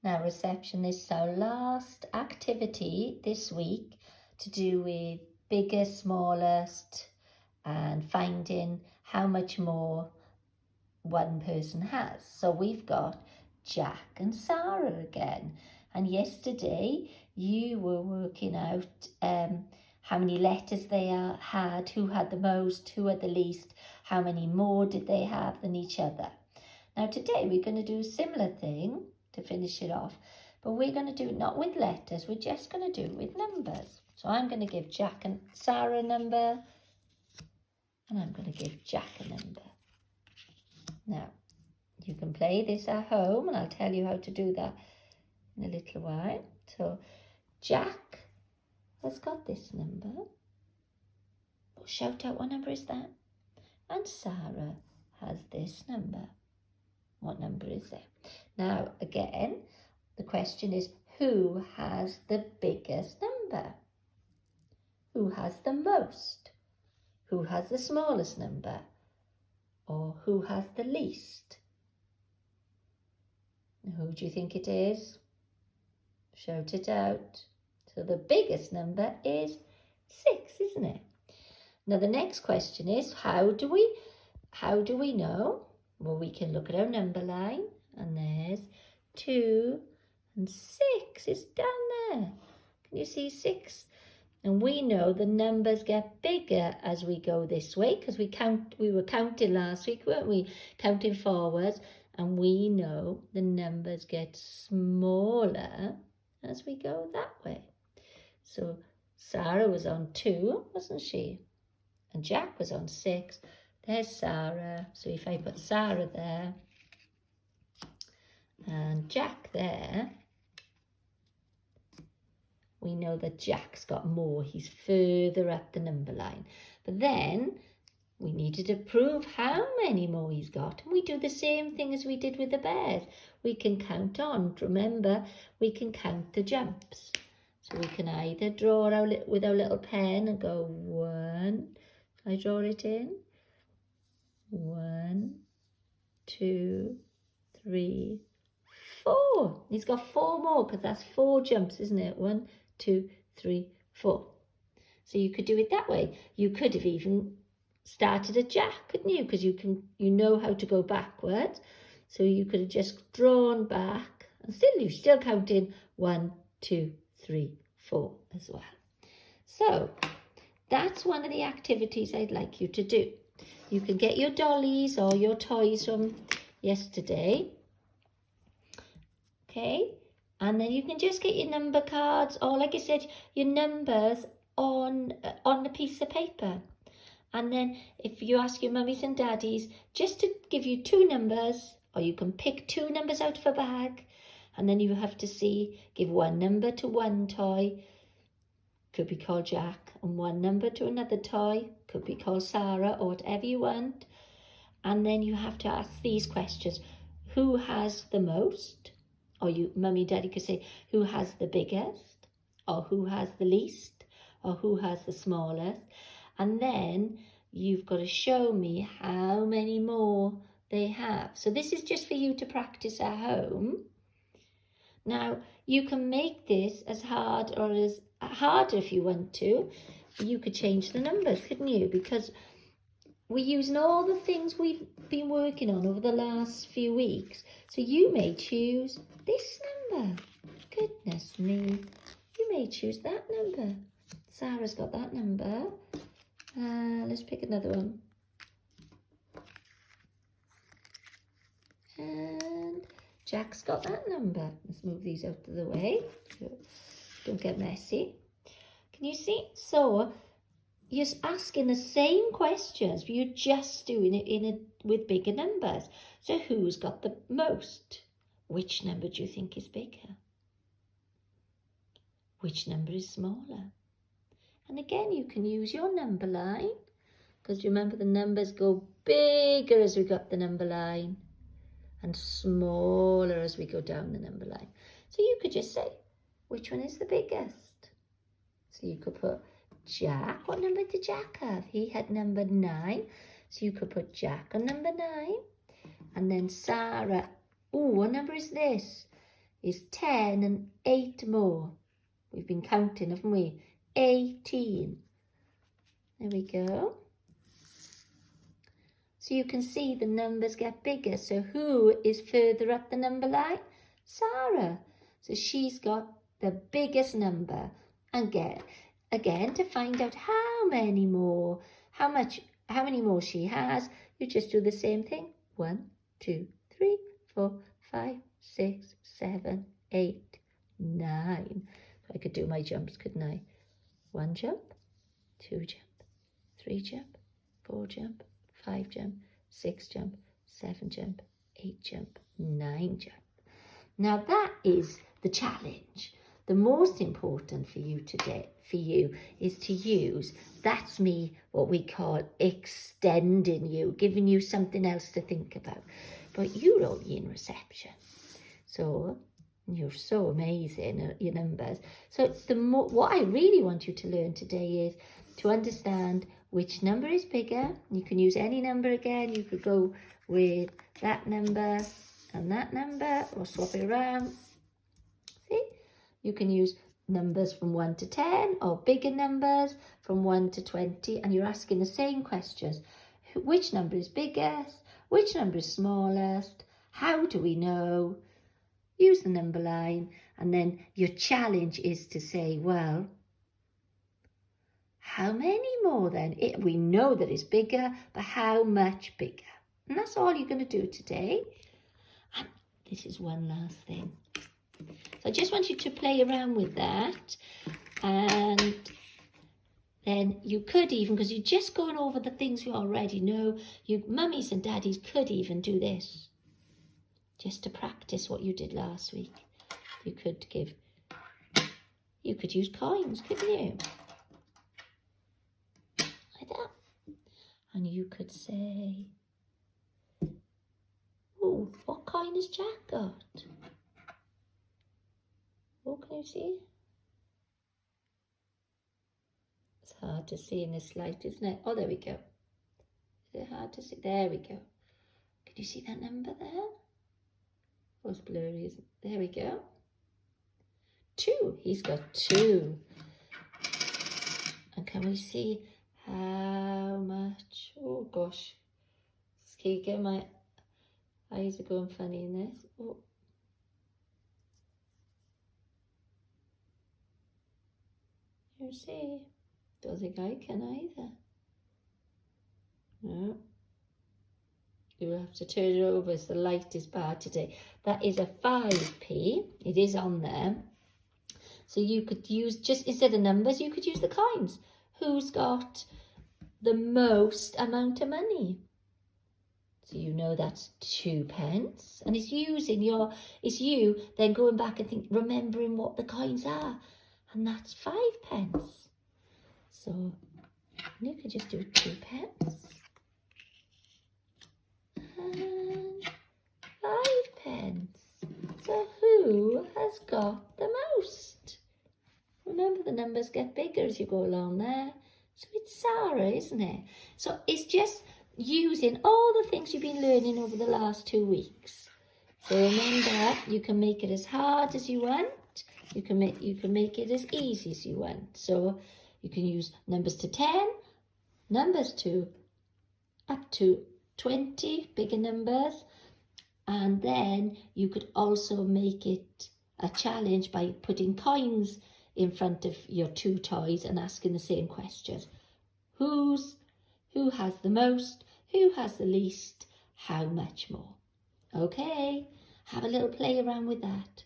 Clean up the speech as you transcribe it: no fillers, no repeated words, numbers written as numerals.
Now, receptionist, our last activity this week to do with biggest, smallest, and finding how much more one person has. So we've got Jack and Sarah again. And yesterday you were working out how many letters they had, who had the most, who had the least, how many more did they have than each other. Now today we're going to do a similar thing to finish it off, but we're going to do it not with letters, we're just going to do it with numbers. So I'm going to give Jack and Sarah a number, and I'm going to give Jack a number. Now, you can play this at home, and I'll tell you how to do that in a little while. So, Jack has got this number. Oh, shout out, what number is that? And Sarah has this number. What number is it? Now, again, the question is, who has the biggest number? Who has the most? Who has the smallest number? Or who has the least? Who do you think it is? Shout it out. So the biggest number is 6, isn't it? Now the next question is, how do we know? Well, we can look at our number line, and there's 2 and 6 is down there. Can you see 6? And we know the numbers get bigger as we go this way, because we were counting last week, weren't we? Counting forwards, and we know the numbers get smaller as we go that way. So Sarah was on 2, wasn't she? And Jack was on 6. There's Sarah. So if I put Sarah there and Jack there, we know that Jack's got more. He's further up the number line. But then we needed to prove how many more he's got. And we do the same thing as we did with the bears. We can count on. Remember, we can count the jumps. So we can either draw with our little pen and go 1. I draw it in. 1, 2, 3, 4. He's got 4 more, because that's 4 jumps, isn't it? 1, 2, 3, 4. So you could do it that way. You could have even started at Jack, couldn't you? Because you know how to go backwards. So you could have just drawn back, and you're still counting 1, 2, 3, 4 as well. So that's one of the activities I'd like you to do. You can get your dollies or your toys from yesterday. Okay, and then you can just get your number cards, or like I said, your numbers on a piece of paper. And then if you ask your mummies and daddies just to give you 2 numbers, or you can pick 2 numbers out of a bag, and then you have to give 1 number to one toy, could be called Jack, and 1 number to another toy, could be called Sarah, or whatever you want. And then you have to ask these questions. Who has the most? Or mummy, daddy could say, who has the biggest? Or who has the least? Or who has the smallest? And then you've got to show me how many more they have. So this is just for you to practice at home. Now, you can make this as hard or as harder if you want to. You could change the numbers, couldn't you? Because we're using all the things we've been working on over the last few weeks. So you may choose this number. Goodness me. You may choose that number. Sarah's got that number. Let's pick another one. And Jack's got that number. Let's move these out of the way. Don't get messy. Can you see? So you're asking the same questions, but you're just doing it with bigger numbers. So who's got the most? Which number do you think is bigger? Which number is smaller? And again, you can use your number line, because remember the numbers go bigger as we go up the number line and smaller as we go down the number line. So you could just say, which one is the biggest? So you could put Jack. What number did Jack have? He had number 9. So you could put Jack on number 9. And then Sarah. Oh, what number is this? is 10 and 8 more. We've been counting, haven't we? 18. There we go. So you can see the numbers get bigger. So who is further up the number line? Sarah. So she's got the biggest number. And again, to find out how many more she has, you just do the same thing. 1, 2, 3, 4, 5, 6, 7, 8, 9. So I could do my jumps, couldn't I? 1 jump, 2 jump, 3 jump, 4 jump, 5 jump, 6 jump, 7 jump, 8 jump, 9 jump. Now that is the challenge. The most important for you today, is to use, that's me, what we call extending you, giving you something else to think about. But you're only in reception. So you're so amazing at your numbers. So what I really want you to learn today is to understand which number is bigger. You can use any number again. You could go with that number and that number, or swap it around. See? You can use numbers from 1 to 10, or bigger numbers from 1 to 20, and you're asking the same questions. Which number is biggest? Which number is smallest? How do we know? Use the number line, and then your challenge is to say, well, how many more then? We know that it's bigger, but how much bigger? And that's all you're going to do today. And this is one last thing. So I just want you to play around with that. And then you could even, because you're just going over the things you already know, mummies and daddies could even do this, just to practice what you did last week. You could use coins, couldn't you? Like that. And you could say, oh, what coin has Jack got? Oh, can you see? It's hard to see in this light, isn't it? Oh, there we go. Is it hard to see? There we go. Can you see that number there? Oh, it's blurry, isn't it? There we go. 2. He's got 2. And can we see how much? Oh, gosh. Skeeger, my eyes are going funny in this. Oh. You see? Don't think I can either. No. You'll have to turn it over as the light is bad today. That is a 5p. It is on there. So you could use, just instead of numbers, you could use the coins. Who's got the most amount of money? So you know that's 2 pence. And it's you then going back and remembering what the coins are. And that's 5 pence. So you could just do 2 pence. And 5 pence. So who has got the most? Remember, the numbers get bigger as you go along there. So it's Sarah, isn't it? So it's just using all the things you've been learning over the last 2 weeks. So remember, you can make it as hard as you want. You can make it as easy as you want. So you can use numbers to 10, numbers to up to 20, bigger numbers. And then you could also make it a challenge by putting coins in front of your 2 toys and asking the same questions. Who has the most? Who has the least? How much more? Okay, have a little play around with that.